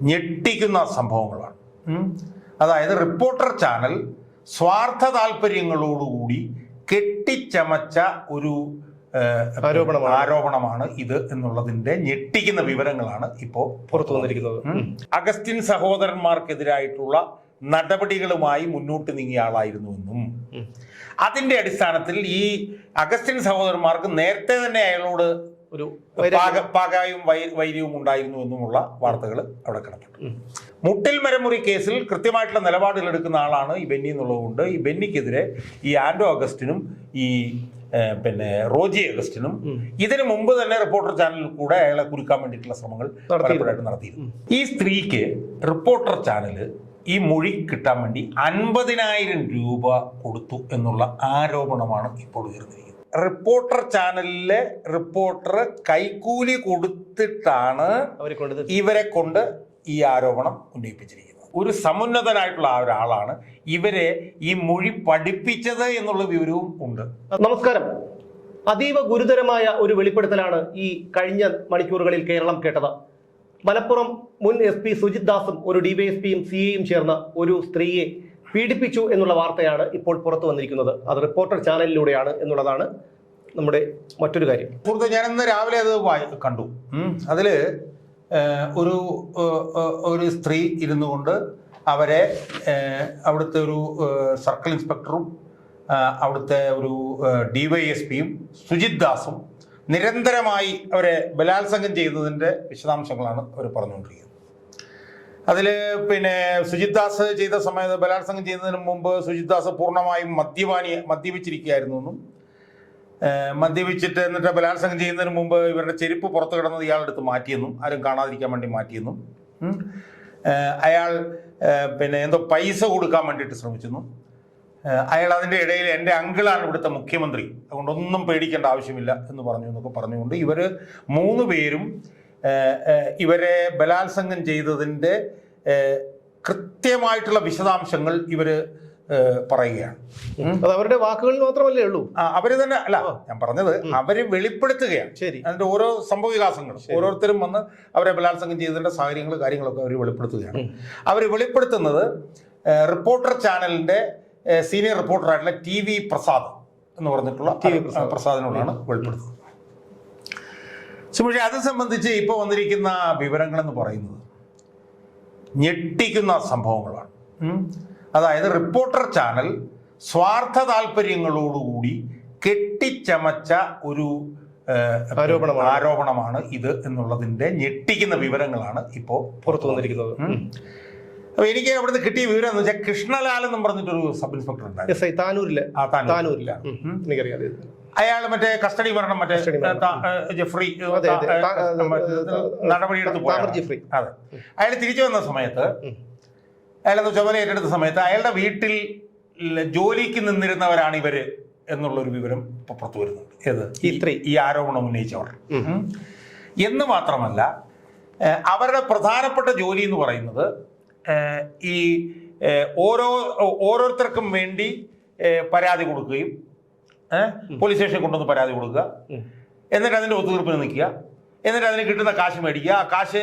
ഞെട്ടിക്കുന്ന സംഭവങ്ങളാണ്. അതായത് റിപ്പോർട്ടർ ചാനൽ സ്വാർത്ഥ താല്പര്യങ്ങളോടുകൂടി കെട്ടിച്ചമച്ച ഒരു ആരോപണമാണ് ഇത് എന്നുള്ളതിന്റെ ഞെട്ടിക്കുന്ന വിവരങ്ങളാണ് ഇപ്പോൾ പുറത്തു വന്നിരിക്കുന്നത്. അഗസ്റ്റിൻ സഹോദരന്മാർക്കെതിരായിട്ടുള്ള നടപടികളുമായി മുന്നോട്ട് നീങ്ങിയ ആളായിരുന്നുവെന്നും അതിന്റെ അടിസ്ഥാനത്തിൽ ഈ അഗസ്റ്റിൻ സഹോദരന്മാർക്ക് നേരത്തെ തന്നെ അയാളോട് ഒരു പാകായും വൈര്യവും ഉണ്ടായിരുന്നു എന്നുമുള്ള വാർത്തകൾ അവിടെ കിടപ്പുണ്ട്. മുട്ടിൽ മരമുറി കേസിൽ കൃത്യമായിട്ടുള്ള നിലപാടുകൾ എടുക്കുന്ന ആളാണ് ഈ ബെന്നി എന്നുള്ളതുകൊണ്ട് ഈ ബെന്നിക്കെതിരെ ഈ ആൻഡോ അഗസ്റ്റിനും ഈ റോജി അഗസ്റ്റിനും ഇതിനു മുമ്പ് തന്നെ റിപ്പോർട്ടർ ചാനലിൽ കൂടെ അയാളെ കുരുക്കാൻ വേണ്ടിയിട്ടുള്ള ശ്രമങ്ങൾ പലപ്പോഴായിട്ട് നടത്തിയിരുന്നു. ഈ സ്ത്രീക്ക് റിപ്പോർട്ടർ ചാനല് ഈ മൊഴി കിട്ടാൻ വേണ്ടി 50,000 രൂപ കൊടുത്തു എന്നുള്ള ആരോപണമാണ് ഇപ്പോൾ ഉയർന്നിരിക്കുന്നത്. റിപ്പോർട്ടർ ചാനലിലെ റിപ്പോർട്ടർ കൈക്കൂലി കൊടുത്തിട്ടാണ് ഇവരെ കൊണ്ട് ഈ ആരോപണം ഉന്നയിപ്പിച്ചിരിക്കുന്നത്. ഒരു സമുന്നതനായിട്ടുള്ള ഒരാളാണ് ഇവരെ ഈ മൊഴി പഠിപ്പിച്ചത് എന്നുള്ള വിവരവും ഉണ്ട്. നമസ്കാരം. അതീവ ഗുരുതരമായ ഒരു വെളിപ്പെടുത്തലാണ് ഈ കഴിഞ്ഞ മണിക്കൂറുകളിൽ കേരളം കേട്ടത്. മലപ്പുറം മുൻ SP സുജിത് ദാസും ഒരു DYSPയും CAയും ചേർന്ന ഒരു സ്ത്രീയെ പീഡിപ്പിച്ചു എന്നുള്ള വാർത്തയാണ് ഇപ്പോൾ പുറത്തു വന്നിരിക്കുന്നത്. അത് റിപ്പോർട്ടർ ചാനലിലൂടെയാണ് എന്നുള്ളതാണ് നമ്മുടെ മറ്റൊരു കാര്യം. സുഹൃത്ത്, ഞാനിന്ന് രാവിലെ അത് കണ്ടു. അതില് ഒരു സ്ത്രീ ഇരുന്നു കൊണ്ട് അവരെ അവിടുത്തെ ഒരു സർക്കിൾ ഇൻസ്പെക്ടറും അവിടുത്തെ ഒരു DYSPയും സുജിത് ദാസും നിരന്തരമായി അവരെ ബലാത്സംഗം ചെയ്യുന്നതിൻ്റെ വിശദാംശങ്ങളാണ് അവർ പറഞ്ഞുകൊണ്ടിരിക്കുന്നത്. അതിൽ സുജിത് ദാസ് ചെയ്ത സമയത്ത് ബലാത്സംഗം ചെയ്യുന്നതിന് മുമ്പ് സുജിത് ദാസ് പൂർണ്ണമായും മദ്യപിച്ചിരിക്കുകയായിരുന്നു എന്നും മദ്യപിച്ചിട്ട് എന്നിട്ട് ബലാത്സംഗം ചെയ്യുന്നതിന് മുമ്പ് ഇവരുടെ ചെരുപ്പ് പുറത്ത് കിടന്നത് ഇയാളെടുത്ത് മാറ്റിയെന്നും ആരും കാണാതിരിക്കാൻ വേണ്ടി മാറ്റിയെന്നും അയാൾ എന്തോ പൈസ കൊടുക്കാൻ വേണ്ടിയിട്ട് ശ്രമിച്ചെന്നും അയാൾ അതിൻ്റെ ഇടയിൽ എൻ്റെ അങ്കിളാണ് ഇവിടുത്തെ മുഖ്യമന്ത്രി, അതുകൊണ്ടൊന്നും പേടിക്കേണ്ട ആവശ്യമില്ല എന്ന് പറഞ്ഞു എന്നൊക്കെ പറഞ്ഞുകൊണ്ട് ഇവർ 3 പേരും ഇവരെ ബലാത്സംഗം ചെയ്തതിൻ്റെ കൃത്യമായിട്ടുള്ള വിശദാംശങ്ങൾ ഇവർ പറയുകയാണ്. അത് അവരുടെ വാക്കുകളിൽ മാത്രമല്ലേ ഉള്ളൂ. അവര് തന്നെ അല്ല, ഞാൻ പറഞ്ഞത് അവര് വെളിപ്പെടുത്തുകയാണ്. ശരി, അതിന്റെ ഓരോ സംഭവവികാസങ്ങളും ഓരോരുത്തരും വന്ന് അവരെ ബലാത്സംഗം ചെയ്തതിന്റെ കാര്യങ്ങളൊക്കെ അവർ വെളിപ്പെടുത്തുകയാണ്. അവർ വെളിപ്പെടുത്തുന്നത് റിപ്പോർട്ടർ ചാനലിന്റെ സീനിയർ റിപ്പോർട്ടറായിട്ടുള്ള TV പ്രസാദ് എന്ന് പറഞ്ഞിട്ടുള്ള പ്രസാദിനോടാണ് വെളിപ്പെടുത്തുന്നത്. പക്ഷേ അത് സംബന്ധിച്ച് ഇപ്പോൾ വന്നിരിക്കുന്ന വിവരങ്ങളെന്ന് പറയുന്നത് ഞെട്ടിക്കുന്ന സംഭവങ്ങളാണ്. അതായത് റിപ്പോർട്ടർ ചാനൽ സ്വാർത്ഥ താല്പര്യങ്ങളോടുകൂടി കെട്ടിച്ചമച്ച ഒരു ആരോപണമാണ് ഇത് എന്നുള്ളതിന്റെ ഞെട്ടിക്കുന്ന വിവരങ്ങളാണ് ഇപ്പോൾ പുറത്തു വന്നിരിക്കുന്നത്. അപ്പൊ എനിക്ക് അവിടുന്ന് കിട്ടിയ വിവരം എന്ന് വെച്ചാൽ കൃഷ്ണലാൽ എന്നും പറഞ്ഞിട്ടൊരു സബ് ഇൻസ്പെക്ടർ ഉണ്ടായിരുന്നു. അയാൾ മറ്റേ കസ്റ്റഡി മരണം ജെഫ്രി നടപടിയെടുത്ത് പോയ അതെ, അയാൾ തിരിച്ചു വന്ന സമയത്ത് അയാളെന്ന് ചുമതല ഏറ്റെടുത്ത സമയത്ത് അയാളുടെ വീട്ടിൽ ജോലിക്ക് നിന്നിരുന്നവരാണ് ഇവര് എന്നുള്ളൊരു വിവരം ഇപ്പൊ പുറത്തു വരുന്നുണ്ട്. ഈ ആരോപണം ഉന്നയിച്ചവർ എന്ന് മാത്രമല്ല, അവരുടെ പ്രധാനപ്പെട്ട ജോലി എന്ന് പറയുന്നത് ഈ ഓരോരുത്തർക്കും വേണ്ടി പരാതി കൊടുക്കുകയും പോലീസ് സ്റ്റേഷനിൽ കൊണ്ടുവന്ന് പരാതി കൊടുക്കുക, എന്നിട്ട് അതിൻ്റെ ഒത്തുതീർപ്പിന് നിൽക്കുക, എന്നിട്ട് അതിന് കിട്ടുന്ന കാശ് മേടിക്കുക, ആ കാശ്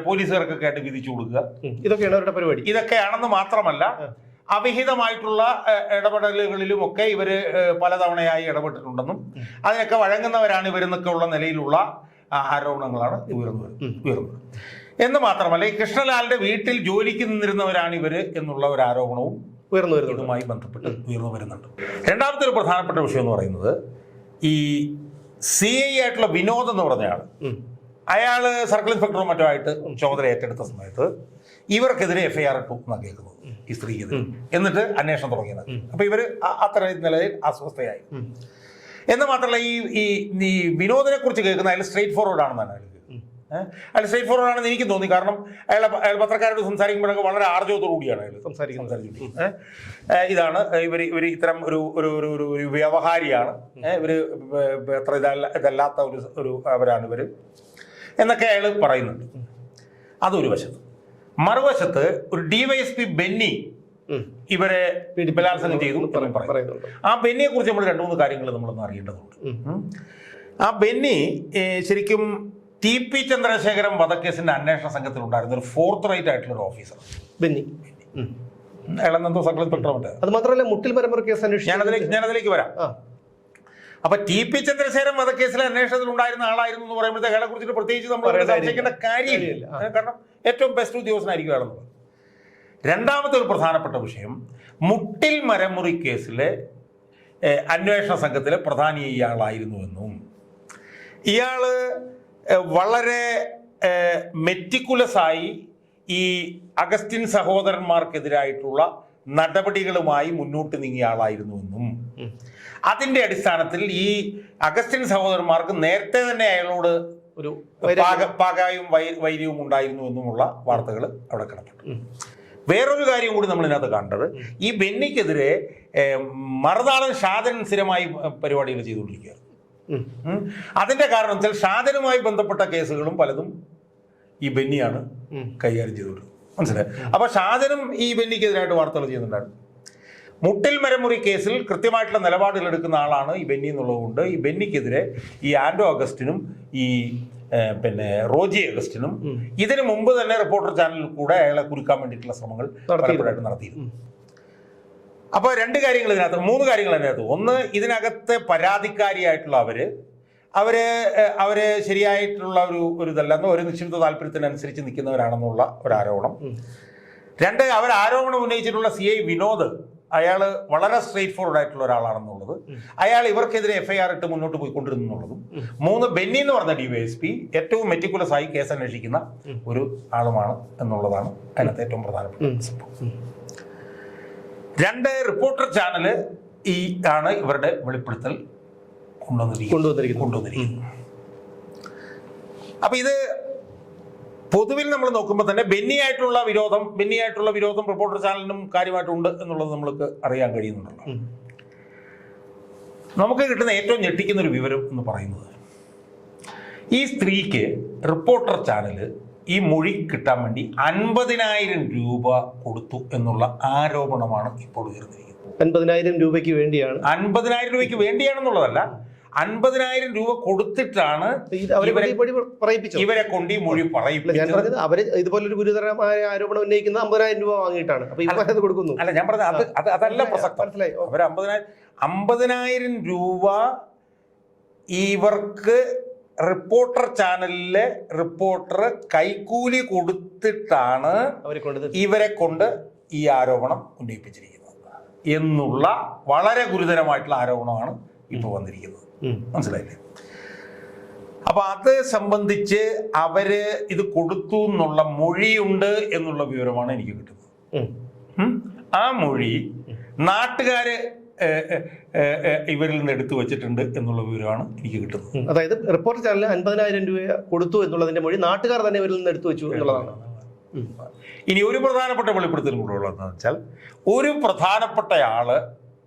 പോലീസുകാർക്കൊക്കെ ആയിട്ട് വിധിച്ചു കൊടുക്കുക. ഇതൊക്കെയാണ് അവരുടെ പരിപാടി. ഇതൊക്കെയാണെന്ന് മാത്രമല്ല, അവിഹിതമായിട്ടുള്ള ഇടപെടലുകളിലും ഒക്കെ ഇവര് പലതവണയായി ഇടപെട്ടിട്ടുണ്ടെന്നും അതിനൊക്കെ വഴങ്ങുന്നവരാണ് ഇവരെന്നൊക്കെ ഉള്ള നിലയിലുള്ള ആരോപണങ്ങളാണ് ഉയർന്നത് എന്ന് മാത്രമല്ല, ഈ കൃഷ്ണലാലിന്റെ വീട്ടിൽ ജോലിക്ക് നിന്നിരുന്നവരാണ് ഇവര് എന്നുള്ള ഒരു ആരോപണവും ഇതുമായി ബന്ധപ്പെട്ട് ഉയർന്നു വരുന്നുണ്ട്. രണ്ടാമത്തെ ഒരു പ്രധാനപ്പെട്ട വിഷയം എന്ന് പറയുന്നത് ഈ CI ആയിട്ടുള്ള വിനോദ് എന്ന് പറഞ്ഞയാൾ, അയാള് സർക്കിൾ ഇൻസ്പെക്ടറും മറ്റോ ആയിട്ട് ചുമതല ഏറ്റെടുത്ത സമയത്ത് ഇവർക്കെതിരെ FIR ഇട്ടു എന്നാണ് കേൾക്കുന്നത്, ഈ സ്ത്രീക്കെതിരെ. എന്നിട്ട് അന്വേഷണം തുടങ്ങിയത്. അപ്പൊ ഇവര് അത്തരം നിലയിൽ അസ്വസ്ഥയായി. എന്ന് മാത്രമല്ല, ഈ വിനോദിനെ കുറിച്ച് കേൾക്കുന്ന അയാൾ സ്ട്രേറ്റ് ഫോർവേഡ് ആണെന്നാണ് അയാൾ സ്ട്രേറ്റ് ഫോർവേഡ് ആണെന്ന് എനിക്ക് തോന്നി. കാരണം അയാൾ പത്രക്കാരോട് സംസാരിക്കുമ്പോഴൊക്കെ വളരെ ആർജവത്തോടു കൂടിയാണ് അയാൾ സംസാരിക്കുന്നത്. ഇതാണ് ഇവർ ഇത്തരം ഒരു വ്യവഹാരിയാണ്, ഇവര് അത്ര ഇതല്ലാത്ത ഒരു അവരാണ് ഇവര് എന്നൊക്കെ അയാൾ പറയുന്നുണ്ട്. അതൊരു വശത്ത്. മറുവശത്ത് ഒരു DYSP ബെന്നി ഇവരെ ബലാത്സംഗം ചെയ്തു പറയുന്നുണ്ട്. ആ ബെന്നിയെ കുറിച്ച് നമ്മൾ 2-3 കാര്യങ്ങൾ നമ്മളൊന്ന് അറിയേണ്ടതുണ്ട്. ആ ബെന്നി ശരിക്കും TP ചന്ദ്രശേഖരൻ വധക്കേസിന്റെ അന്വേഷണ സംഘത്തിൽ ഉണ്ടായിരുന്ന ഒരു ഫോർത്ത് റൈറ്റ് ആയിട്ടുള്ള ഒരു ഓഫീസർ ബെന്നി. അയാളെന്തോ സർക്കിൾ ഇൻസ്പെക്ടർ. അത് മാത്രമല്ല മുട്ടിൽ മരമുറി കേസ് അന്വേഷിച്ചു. ഞാനതിലേക്ക് വരാം. അപ്പൊ TP ചന്ദ്രശേഖരൻ വധക്കേസിലെ അന്വേഷണത്തിൽ ഉണ്ടായിരുന്ന ആളായിരുന്നു എന്ന് പറയുമ്പോഴത്തെ അയാളെ കുറിച്ചിട്ട് പ്രത്യേകിച്ച് നമ്മൾ സംശയിക്കേണ്ട കാര്യമില്ല. കാരണം ഏറ്റവും ബെസ്റ്റ് ഉദ്യോഗസ്ഥനായിരിക്കും അയാളെന്നുള്ളത്. രണ്ടാമത്തെ ഒരു പ്രധാനപ്പെട്ട വിഷയം, മുട്ടിൽ മരമുറി കേസിലെ അന്വേഷണ സംഘത്തിലെ പ്രധാനി ഇയാളായിരുന്നുവെന്നും ഇയാള് വളരെ മെറ്റിക്കുലസായി ഈ അഗസ്റ്റിൻ സഹോദരന്മാർക്കെതിരായിട്ടുള്ള നടപടികളുമായി മുന്നോട്ട് നീങ്ങിയ ആളായിരുന്നുവെന്നും അതിന്റെ അടിസ്ഥാനത്തിൽ ഈ അഗസ്റ്റിൻ സഹോദരന്മാർക്ക് നേരത്തെ തന്നെ അയാളോട് ഒരു പകയും വൈര്യവും ഉണ്ടായിരുന്നു എന്നുമുള്ള വാർത്തകൾ അവിടെ കിടപ്പുണ്ട്. വേറൊരു കാര്യം കൂടി നമ്മൾ ഇതിനകത്ത് കണ്ടത്, ഈ ബെന്നിക്കെതിരെ മറുനാടൻ ഷാജൻ സ്ഥിരമായി പരിപാടികൾ ചെയ്തുകൊണ്ടിരിക്കുകയാണ്. അതിന്റെ കാരണം വെച്ചാൽ ഷാജനുമായി ബന്ധപ്പെട്ട കേസുകളും പലതും ഈ ബെന്നിയാണ് കൈകാര്യം ചെയ്തുകൊണ്ടിരുന്നത്. മനസ്സിലായി? അപ്പൊ ഷാജനും ഈ ബെന്നിക്കെതിരായിട്ട് വാർത്തകൾ ചെയ്യുന്നുണ്ടായിരുന്നു. മുട്ടിൽ മരമുറി കേസിൽ കൃത്യമായിട്ടുള്ള നിലപാടുകൾ എടുക്കുന്ന ആളാണ് ഈ ബെന്നി എന്നുള്ളതുകൊണ്ട് ഈ ബെന്നിക്കെതിരെ ഈ ആൻഡോ അഗസ്റ്റിനും ഈ റോജി അഗസ്റ്റിനും ഇതിനു മുമ്പ് തന്നെ റിപ്പോർട്ടർ ചാനലിൽ കൂടെ അയാളെ കുരുക്കാൻ വേണ്ടിയിട്ടുള്ള ശ്രമങ്ങൾ പലപ്പോഴായിട്ട് നടത്തിയിരുന്നു. അപ്പോൾ മൂന്ന് കാര്യങ്ങൾ ഇതിനകത്ത്. ഒന്ന്, ഇതിനകത്ത് പരാതിക്കാരിയായിട്ടുള്ള അവര് ശരിയായിട്ടുള്ള ഒരു ഇതല്ലെന്നോ ഒരു നിശ്ചിത താല്പര്യത്തിനനുസരിച്ച് നിൽക്കുന്നവരാണെന്നുള്ള ഒരു ആരോപണം. രണ്ട്, അവർ ആരോപണം ഉന്നയിച്ചിട്ടുള്ള CI വിനോദ് അയാൾ വളരെ സ്ട്രെയിറ്റ് ഫോർവേഡ് ആയിട്ടുള്ള ഒരാളാണെന്നുള്ളത്, അയാൾ ഇവർക്കെതിരെ FIR ഇട്ട് മുന്നോട്ട് പോയിക്കൊണ്ടിരുന്നു എന്നുള്ളതും. മൂന്ന്, ബെന്നി എന്ന് പറഞ്ഞ DYSP ഏറ്റവും മെറ്റിക്കുലസ് ആയി കേസ് അന്വേഷിക്കുന്ന ഒരു ആളുമാണ് എന്നുള്ളതാണ് അതിനകത്ത് ഏറ്റവും പ്രധാനപ്പെട്ട സംഭവം. രണ്ട്, റിപ്പോർട്ടർ ചാനല് ആണ് ഇവരുടെ വെളിപ്പെടുത്തൽ കൊണ്ടുവന്നിരിക്കുന്നത്. അപ്പൊ ഇത് പൊതുവിൽ നമ്മൾ നോക്കുമ്പോൾ തന്നെ ബെന്നിയായിട്ടുള്ള വിരോധം റിപ്പോർട്ടർ ചാനലിനും കാര്യമായിട്ടുണ്ട് എന്നുള്ളത് നമ്മൾക്ക് അറിയാൻ കഴിയുന്നുണ്ടല്ലോ. നമുക്ക് കിട്ടുന്ന ഏറ്റവും ഞെട്ടിക്കുന്ന ഒരു വിവരം എന്ന് പറയുന്നത്, ഈ സ്ത്രീക്ക് റിപ്പോർട്ടർ ചാനല് ഈ മൊഴി കിട്ടാൻ വേണ്ടി 50,000 രൂപ കൊടുത്തു എന്നുള്ള ആരോപണമാണ് ഇപ്പോൾ ഉയർന്നിരിക്കുന്നത്. 50,000 രൂപയ്ക്ക് വേണ്ടിയാണ്. 50,000 രൂപയ്ക്ക് വേണ്ടിയാണെന്നുള്ളതല്ല, 50,000 രൂപ കൊടുത്തിട്ടാണ് ഇവരെ കൊണ്ട് ഈ മൊഴി പറയിപ്പിച്ചത്. അവര് ഇതുപോലൊരു ഗുരുതരമായ ആരോപണം ഉന്നയിക്കുന്നത് 50,000 രൂപ വാങ്ങിയിട്ടാണ്. അപ്പൊ ഇവരത് കൊടുക്കുന്നു. അല്ല, ഞാൻ പറഞ്ഞത് അതല്ല പ്രസക്തം. മനസ്സിലായി? അവർ 50,000 രൂപ ഇവർക്ക് റിപ്പോർട്ടർ ചാനലിലെ റിപ്പോർട്ടർ കൈക്കൂലി കൊടുത്തിട്ടാണ് ഇവരെ കൊണ്ട് ഈ ആരോപണം ഉന്നയിപ്പിച്ചിരിക്കുന്നത് എന്നുള്ള വളരെ ഗുരുതരമായിട്ടുള്ള ആരോപണമാണ് ഇപ്പോൾ വന്നിരിക്കുന്നത്. മനസ്സിലായില്ലേ? അപ്പൊ അത് സംബന്ധിച്ച് അവര് ഇത് കൊടുത്തു എന്നുള്ള മൊഴിയുണ്ട് എന്നുള്ള വിവരമാണ് എനിക്ക് കിട്ടുന്നത്. ആ മൊഴി നാട്ടുകാര് ഇവരിൽ നിന്ന് എടുത്തു വെച്ചിട്ടുണ്ട് എന്നുള്ള വിവരമാണ് എനിക്ക് കിട്ടുന്നത്. അതായത് റിപ്പോർട്ടർ ചാനലിൽ 50,000 രൂപ കൊടുത്തു എന്നുള്ളതിന്റെ മൊഴി നാട്ടുകാർ തന്നെ ഇവരിൽ നിന്ന് എടുത്തു വെച്ചു എന്നുള്ളതാണ്. ഇനി ഒരു പ്രധാനപ്പെട്ട വെളിപ്പെടുത്തലും കൂടെ ഉള്ളതെന്ന് വെച്ചാൽ, ഒരു പ്രധാനപ്പെട്ട ആള്,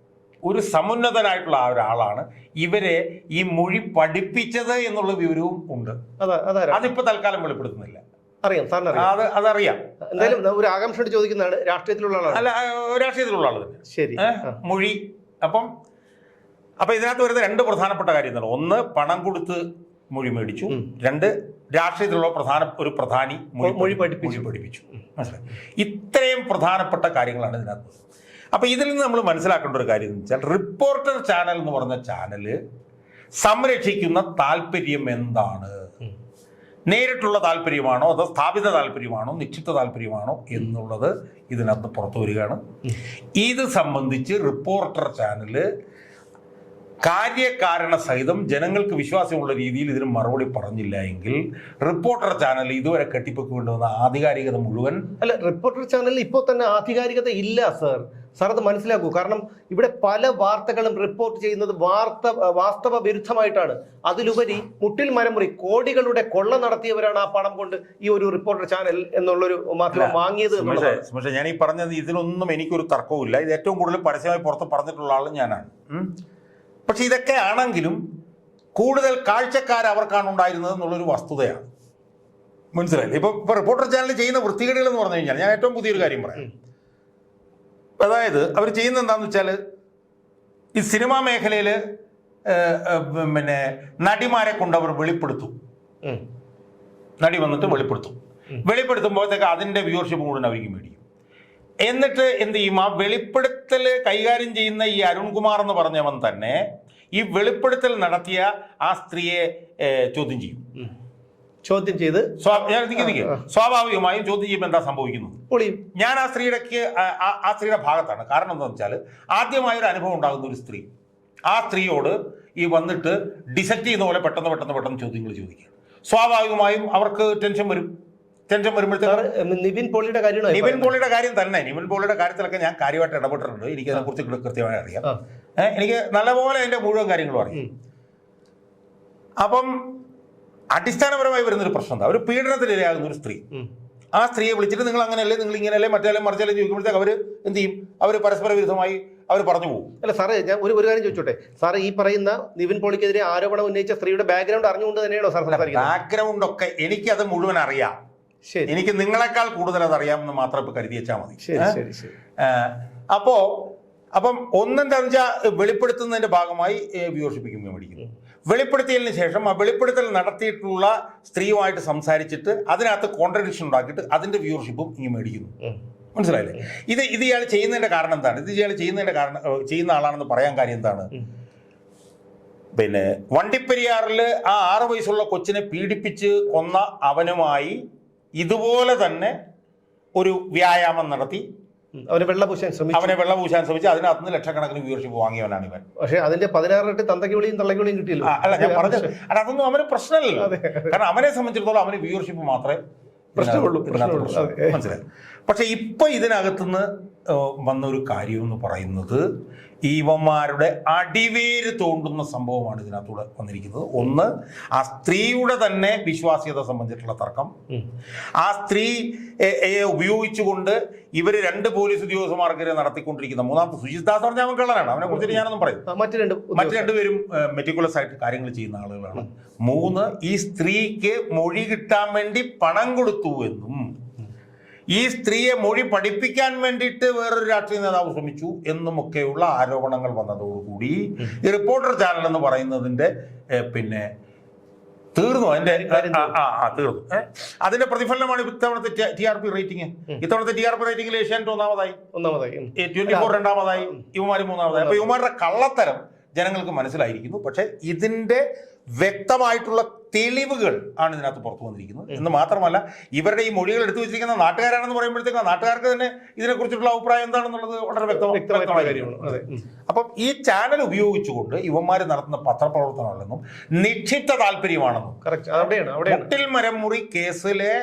ഒരു സമുന്നതനായിട്ടുള്ള ആ ഒരാളാണ് ഇവരെ ഈ മൊഴി പഠിപ്പിച്ചത് എന്നുള്ള വിവരവും ഉണ്ട്. അതിപ്പോ തൽക്കാലം വെളിപ്പെടുത്തുന്നില്ല. അതറിയാം. എന്തായാലും ഒരു ആകാംക്ഷയോട് ചോദിക്കുന്നതാണ്, രാഷ്ട്രീയത്തിലുള്ള ആളാണ്? അല്ല, രാഷ്ട്രീയത്തിലുള്ള ആള് തന്നെ. ശരി. മൊഴി അപ്പൊ ഇതിനകത്ത് വരുന്ന രണ്ട് പ്രധാനപ്പെട്ട കാര്യങ്ങൾ. ഒന്ന്, പണം കൊടുത്ത് മൊഴി മേടിച്ചു. രണ്ട്, രാഷ്ട്രീയത്തിലുള്ള ഒരു പ്രധാനി മൊഴി പഠിപ്പിച്ചു. മനസ്സിലായി? ഇത്രയും പ്രധാനപ്പെട്ട കാര്യങ്ങളാണ് ഇതിനകത്ത്. അപ്പൊ ഇതിൽ നിന്ന് നമ്മൾ മനസ്സിലാക്കേണ്ട ഒരു കാര്യം എന്ന് വെച്ചാൽ, റിപ്പോർട്ടർ ചാനൽ എന്ന് പറഞ്ഞ ചാനല് സംരക്ഷിക്കുന്ന താല്പര്യം എന്താണ്? നേരിട്ടുള്ള താല്പര്യമാണോ, അതോ സ്ഥാപിത താല്പര്യമാണോ, നിശ്ചിത താല്പര്യമാണോ എന്നുള്ളത് ഇതിനകത്ത് പുറത്തു വരികയാണ്. ഇത് സംബന്ധിച്ച് റിപ്പോർട്ടർ ചാനല് കാര്യകാരണ സഹിതം ജനങ്ങൾക്ക് വിശ്വാസമുള്ള രീതിയിൽ ഇതിന് മറുപടി പറഞ്ഞില്ല എങ്കിൽ റിപ്പോർട്ടർ ചാനൽ ഇതുവരെ കെട്ടിപ്പൊക്കൊണ്ടുവന്ന ആധികാരികത മുഴുവൻ റിപ്പോർട്ടർ ചാനലിൽ ഇപ്പോൾ തന്നെ ആധികാരികത ഇല്ല സാർ അത് മനസ്സിലാക്കൂ. കാരണം ഇവിടെ പല വാർത്തകളും റിപ്പോർട്ട് ചെയ്യുന്നത് വാസ്തവ വിരുദ്ധമായിട്ടാണ്. അതിലുപരി മുട്ടിൽ മരമുറി കോടികളുടെ കൊള്ള നടത്തിയവരാണ് ആ പണം കൊണ്ട് ഈ ഒരു റിപ്പോർട്ടർ ചാനൽ എന്നുള്ളൊരു മാധ്യമം വാങ്ങിയത്. പക്ഷേ ഞാൻ ഈ പറഞ്ഞത് ഇതിനൊന്നും എനിക്കൊരു തർക്കവുമില്ല. ഇത് ഏറ്റവും കൂടുതൽ പരസ്യമായി പുറത്ത് പറഞ്ഞിട്ടുള്ള ആളും ഞാനാണ്. പക്ഷെ ഇതൊക്കെ ആണെങ്കിലും കൂടുതൽ കാഴ്ചക്കാർ അവർക്കാണ് ഉണ്ടായിരുന്നത് എന്നുള്ളൊരു വസ്തുതയാണ്. മനസ്സിലായില്ലേ? ഇപ്പൊ റിപ്പോർട്ടർ ചാനൽ ചെയ്യുന്ന വൃത്തികേടുകൾ എന്ന് പറഞ്ഞു കഴിഞ്ഞാൽ, ഞാൻ ഏറ്റവും പുതിയൊരു കാര്യം പറയാം. അതായത് അവർ ചെയ്യുന്നത് എന്താണെന്ന് വെച്ചാൽ, ഈ സിനിമാ മേഖലയിൽ നടിമാരെ കൊണ്ട് അവർ വെളിപ്പെടുത്തും. നടി വന്നിട്ട് വെളിപ്പെടുത്തുമ്പോഴത്തേക്ക് അതിൻ്റെ വ്യൂവർഷിപ്പ് മുഴുവൻ അവർക്ക് മേടിക്കും. എന്നിട്ട് എന്ത് ചെയ്യും? ആ വെളിപ്പെടുത്തൽ കൈകാര്യം ചെയ്യുന്ന ഈ അരുൺകുമാർ എന്ന് പറഞ്ഞവൻ തന്നെ ഈ വെളിപ്പെടുത്തൽ നടത്തിയ ആ സ്ത്രീയെ ചോദ്യം ചെയ്യും. ചോദ്യം ചെയ്ത് സ്വാഭാവികമായും ചോദ്യം ചെയ്യുമ്പോൾ എന്താ സംഭവിക്കുന്നത്? ഞാൻ ആ സ്ത്രീയുടെ ഭാഗത്താണ്. കാരണം എന്താണെന്ന് വെച്ചാൽ ആദ്യമായൊരു അനുഭവം ഉണ്ടാകുന്ന ഒരു സ്ത്രീ ആ സ്ത്രീയോട് ഈ വന്നിട്ട് ഡിസെക്ട് ചെയ്യുന്ന പോലെ പെട്ടെന്ന് ചോദ്യങ്ങൾ ചോദിക്കുക. സ്വാഭാവികമായും അവർക്ക് ടെൻഷൻ വരുമ്പോഴത്തേക്ക് നിവിൻ പോളിയുടെ കാര്യം തന്നെ. നിവിൻ പോളിയുടെ കാര്യത്തിലൊക്കെ ഞാൻ കാര്യമായിട്ട് ഇടപെട്ടിട്ടുണ്ട്. എനിക്ക് അതിനെക്കുറിച്ച് കൃത്യമായി അറിയാം. എനിക്ക് നല്ലപോലെ അതിന്റെ മുഴുവൻ കാര്യങ്ങളും അറിയാം. അപ്പം അടിസ്ഥാനപരമായി വരുന്നൊരു പ്രശ്നം എന്താ? ഒരു പീഡനത്തിനിരയാകുന്ന ഒരു സ്ത്രീ ആ സ്ത്രീയെ വിളിച്ചിട്ട് നിങ്ങൾ അങ്ങനെയല്ലേ, നിങ്ങൾ ഇങ്ങനെയല്ലേ, മറ്റേ മറിച്ചല്ലേ ചോദിക്കുമ്പോഴത്തേക്ക് അവർ എന്ത് ചെയ്യും? അവർ പരസ്പര വിരുദ്ധമായി അവർ പറഞ്ഞു പോകും. അല്ല സാറേ, ഞാൻ ഒരു കാര്യം ചോദിച്ചോട്ടെ സാറേ, ഈ പറയുന്ന നിവിൻ പോളിക്കെതിരെ ആരോപണം ഉന്നയിച്ച സ്ത്രീയുടെ ബാക്ക്ഗ്രൗണ്ട് അറിഞ്ഞുകൊണ്ട് തന്നെയാണോ സാർ സംസാരിക്കുന്നത്? ബാക്ക്ഗ്രൗണ്ട് ഒക്കെ എനിക്കത് മുഴുവൻ അറിയാം. എനിക്ക് നിങ്ങളെക്കാൾ കൂടുതൽ അത് അറിയാമെന്ന് മാത്രം ഇപ്പൊ കരുതി വെച്ചാൽ മതി. അപ്പം ഒന്നെന്താണെന്ന് വെച്ചാൽ വെളിപ്പെടുത്തുന്നതിന്റെ ഭാഗമായി വ്യൂവർഷിപ്പിക്കും മേടിക്കുന്നു. വെളിപ്പെടുത്തിയതിന് ശേഷം ആ വെളിപ്പെടുത്തൽ നടത്തിയിട്ടുള്ള സ്ത്രീയുമായിട്ട് സംസാരിച്ചിട്ട് അതിനകത്ത് കോൺട്രഡിക്ഷൻ ഉണ്ടാക്കിയിട്ട് അതിന്റെ വ്യൂവർഷിപ്പും ഇങ്ങനെ മേടിക്കുന്നു. മനസ്സിലായില്ലേ? ഇത് ഇയാൾ ചെയ്യുന്നതിന്റെ കാരണം എന്താണ്? ഇയാൾ ചെയ്യുന്ന ആളാണെന്ന് പറയാൻ കാര്യം എന്താണ്? പിന്നെ വണ്ടിപ്പെരിയാറിൽ ആ 6 വയസ്സുള്ള കൊച്ചിനെ പീഡിപ്പിച്ച് കൊന്ന അവനുമായി ഇതുപോലെ തന്നെ ഒരു വ്യായാമം നടത്തി അവനെ വെള്ളപൂശാൻ ശ്രമിച്ച് അതിനകത്ത് ലക്ഷക്കണക്കിന് വ്യൂവർഷിപ്പ് വാങ്ങിയവനാണ് ഇവൻ. പക്ഷേ അതിന്റെ 16 തന്തയ്ക്കുളിയും തള്ളയ്ക്കുളിയും കിട്ടിയല്ലോ. അല്ല, ഞാൻ പറഞ്ഞത് അതൊന്നും അവന് പ്രശ്നമല്ലല്ലോ. കാരണം അവനെ സംബന്ധിച്ചിടത്തോളം അവന് വ്യൂവർഷിപ്പ് മാത്രമേ പ്രശ്നമുള്ളൂ. മനസ്സിലായി? പക്ഷെ ഇപ്പൊ ഇതിനകത്തുനിന്ന് വന്നൊരു കാര്യം എന്ന് പറയുന്നത് ഇവന്മാരുടെ അടിവേര് തോണ്ടുന്ന സംഭവമാണ് ഇതിനകത്തൂടെ വന്നിരിക്കുന്നത്. ഒന്ന്, ആ സ്ത്രീയുടെ തന്നെ വിശ്വാസ്യത സംബന്ധിച്ചിട്ടുള്ള തർക്കം. ആ സ്ത്രീയെ ഉപയോഗിച്ചുകൊണ്ട് ഇവർ 2 പോലീസ് ഉദ്യോഗസ്ഥന്മാർക്കെതിരെ നടത്തിക്കൊണ്ടിരിക്കുന്ന മൂന്നാമത്തെ സുജിത് ദാസ് പറഞ്ഞാൽ അവൻ കള്ളനാണ്. അവനെ കുറിച്ചിട്ട് ഞാനൊന്നും പറയും. മറ്റു 2 പേരും മെറ്റിക്കുലസ് ആയിട്ട് കാര്യങ്ങൾ ചെയ്യുന്ന ആളുകളാണ്. 3, ഈ സ്ത്രീക്ക് മൊഴി കിട്ടാൻ വേണ്ടി പണം കൊടുത്തു എന്നും ഈ സ്ത്രീയെ മൊഴി പഠിപ്പിക്കാൻ വേണ്ടിയിട്ട് വേറൊരു രാഷ്ട്രീയ നേതാവ് ശ്രമിച്ചു എന്നുമൊക്കെയുള്ള ആരോപണങ്ങൾ വന്നതോടുകൂടി ഈ റിപ്പോർട്ടർ ചാനൽ എന്ന് പറയുന്നതിന്റെ പിന്നെ തീർന്നു. തീർന്നു. അതിന്റെ പ്രതിഫലനമാണ് ഇത്തവണത്തെ TRP റേറ്റിംഗ്. ഇത്തവണത്തെ TRP റേറ്റിംഗിൽ ഏഷ്യാനെറ്റ് ഒന്നാമതായി, 24 രണ്ടാമതായി, ഇവന്മാർ മൂന്നാമതായി. അപ്പൊ ഇവന്മാരുടെ കള്ളത്തരം ജനങ്ങൾക്ക് മനസ്സിലായിരിക്കുന്നു. പക്ഷെ ഇതിന്റെ വ്യക്തമായിട്ടുള്ള തെളിവുകൾ ആണ് ഇതിനകത്ത് പുറത്തു വന്നിരിക്കുന്നത് എന്ന് മാത്രമല്ല, ഇവരുടെ ഈ മൊഴികൾ എടുത്തു വെച്ചിരിക്കുന്ന നാട്ടുകാരാണെന്ന് പറയുമ്പോഴത്തേക്കും നാട്ടുകാർക്ക് തന്നെ ഇതിനെക്കുറിച്ചുള്ള അഭിപ്രായം എന്താണെന്നുള്ളത് വളരെ വ്യക്തമായ കാര്യമാണ്. അപ്പം ഈ ചാനൽ ഉപയോഗിച്ചുകൊണ്ട് ഇവന്മാർ നടത്തുന്ന പത്രപ്രവർത്തനമല്ലെന്നും നിക്ഷിപ്ത താല്പര്യമാണെന്നും മുട്ടിൽ മരമുറി കേസിലെ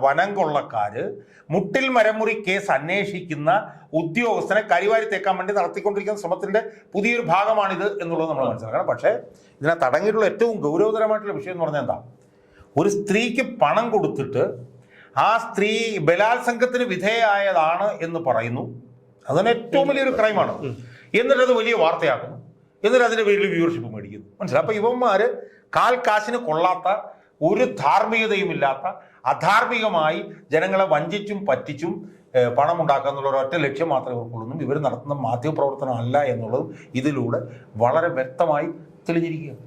വനം കൊള്ളക്കാര് മുട്ടിൽ മരമുറി കേസ് അന്വേഷിക്കുന്ന ഉദ്യോഗസ്ഥനെ കരിവാരി തേക്കാൻ വേണ്ടി നടത്തിക്കൊണ്ടിരിക്കുന്ന ശ്രമത്തിന്റെ പുതിയൊരു ഭാഗമാണിത് എന്നുള്ളത് നമ്മൾ മനസ്സിലാക്കണം. പക്ഷേ ഇതിനകത്ത് അടങ്ങിയിട്ടുള്ള ഏറ്റവും ഗൗരവതരമായിട്ടുള്ള വിഷയം എന്ന് പറഞ്ഞാൽ എന്താ? ഒരു സ്ത്രീക്ക് പണം കൊടുത്തിട്ട് ആ സ്ത്രീ ബലാത്സംഗത്തിന് വിധേയമായതാണ് എന്ന് പറയുന്നു. അതിന് ഏറ്റവും വലിയൊരു ക്രൈമാണ്. എന്നിട്ടത് വലിയ വാർത്തയാക്കുന്നു. എന്നിട്ട് അതിന്റെ പേരിൽ വ്യൂവർഷിപ്പ് മേടിക്കുന്നു. മനസ്സിലായി? അപ്പൊ ഇവന്മാര് കാശിന് കൊള്ളാത്ത, ഒരു ധാർമ്മികതയുമില്ലാത്ത, അധാർമികമായി ജനങ്ങളെ വഞ്ചിച്ചും പറ്റിച്ചും പണമുണ്ടാക്കുക എന്നുള്ള ഒരൊറ്റ ലക്ഷ്യം മാത്രമേ ഇവർക്കുള്ളൂ. ഇവർ നടത്തുന്ന മാധ്യമപ്രവർത്തനം അല്ല എന്നുള്ളതും ഇതിലൂടെ വളരെ വ്യക്തമായി തെളിഞ്ഞിരിക്കുകയാണ്.